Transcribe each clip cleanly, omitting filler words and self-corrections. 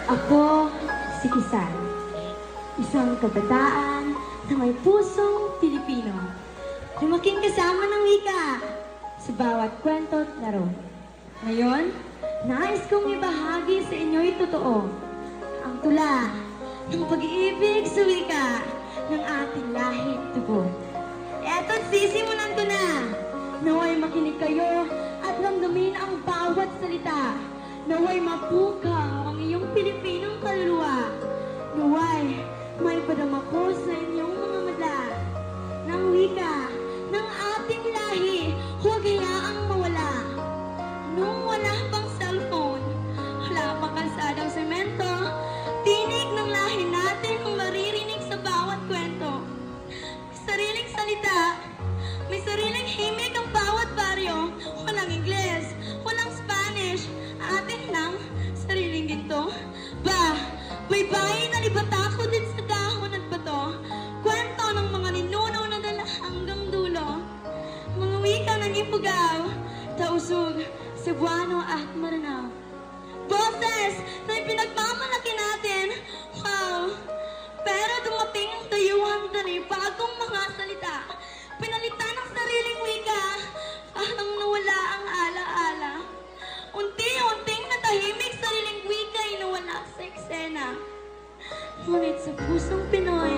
Ako, si Kisan. Isang kabataan na may pusong Pilipino. Lumaking kasama ng wika sa bawat kwento at laro. Ngayon, nais kong ibahagi sa inyo'y totoo. Ang tula ng pag-iibig sa wika ng ating lahit tugon. Eto't sisimulan ko na. Naway makinig kayo at ramdamin ang bawat salita. Naway mapukaw ang iyong Pilipinong kaluluwa. Naway may padama ko sa inyong mga madla ng wika ng ating lahi. Huwag hayaang mawala. Nung wala pang cellphone, wala pang kalsadang semento, tinig ng lahi natin ang maririnig sa bawat kwento. May sariling salita, may sariling himig ang bawat baryo. Walang Ingles, walang Spanish, atin lang sariling ginto. May bahay na libata ko din sa dahon at bato. Kwento ng mga ninunaw na dala hanggang dulo. Mga wika ng Ifugao, Tausug, Cebuano at Maranao. Boses na ipinagmamalaki natin. Wow! Pero dumating ang dayuhang dari bagong mga salita. Pinalitan ng sariling wika, parang nawala ang ala-ala. Unti-unting natahimik sariling wika ay nawala sa eksena. Ngunit sa pusong Pinoy,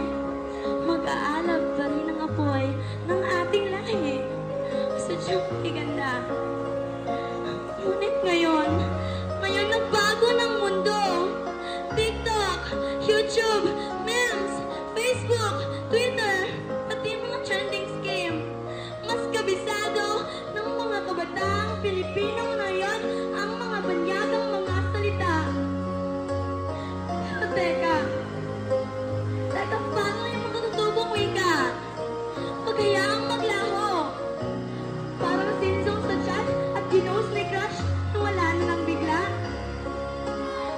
mag-aalab pa rin ang apoy ng ating lahi. Sadyang iganda. Ngunit ngayon nagbago ng mundo. TikTok, YouTube, memes, Facebook, Twitter, pati mga trending scheme. Mas kabisado ng mga kabataang Pilipino ngayon ang mga banyagang mga salita. Pero teka, paano yung magtutubong wika? Huwag hayaang maglaho. Parang sinsong sa chat at ginost ni crush na wala na lang bigla.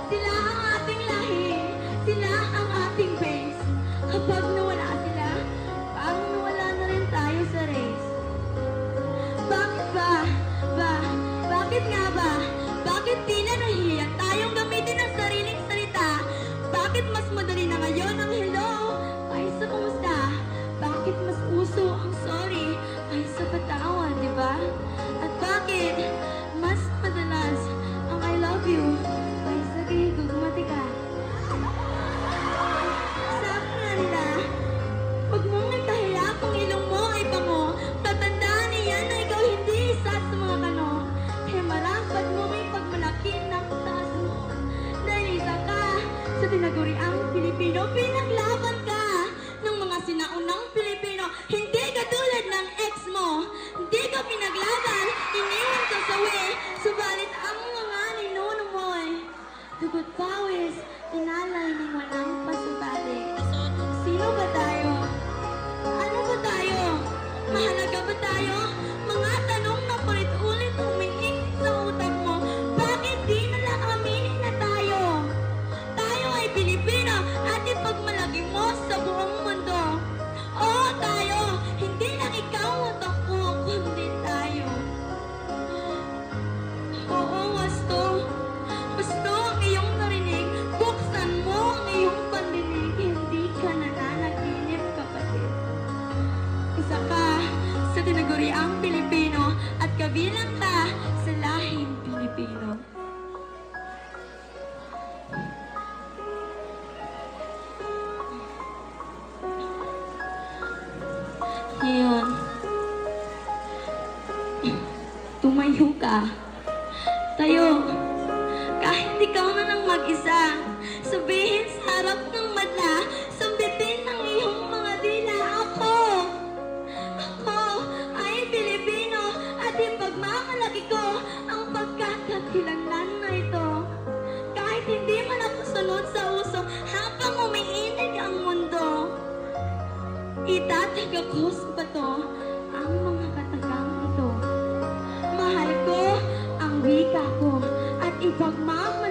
Sila ang ating lahi, sila ang ating base. Kapag nawala sila, parang nawala na rin tayo sa race. Bakit ba? Bakit nga ba? Bakit tila nahiya tayong gamitin ang sariling salita? Bakit mas madali na ngayon ang hello kaysa kumusta? Bakit mas uso ang sorry kaysa patawad, di ba? At bakit mas madalas ang I love you kaysa kay gugmati ka? Sabi nga nila, huwag mong nagkahiya kung ilong mo ay bango. Tatandaan niya na ikaw hindi isa sa mga kano. Kaya marapat mo may pagmalaki ng taas mo. Dahil isa ka sa tinaguriang Pilipino, pinaglaban ka ng mga sinaunang Pilipino. Hindi ka tulad ng ex mo. Hindi ka pinaglaban, iniwan ka sa we. Subalit ang mga ninuno mo'y dugot pawis, inalay ng walang pasubali. Sino ba tayo? Ano ba tayo? Mahalaga ba tayo? Mga tanong na ulit-ulit humihik sa utak mo. Bakit di na lang aminin na tayo? Tayo ay Pilipino at ipagmalaki mo sa buong mundo. Oo, tayo. Hindi lang ikaw at ako, kundi tayo. Oo, wasto. Wasto ang iyong narinig. Buksan mo ang iyong pandinig. Hindi ka nananaginip, kapatid. Isa ka sa tinaguriang Pilipino at kabilang ka sa lahing Pilipino. Ngayon, tumayo ka. Tayo. Kahit ikaw na nang mag-isa, sabihin sa harap ng madla, sambitin ng iyong mga dila. Ako ay Pilipino at ipagmamalaki ko ang pagkakakilanlan na ito. Kahit hindi man ako sunod sa uso, habang umiinig ang mundo, itatag ako sa bato ang mga katagang ito. Mahal ko ang wika ko at ipagmamalaki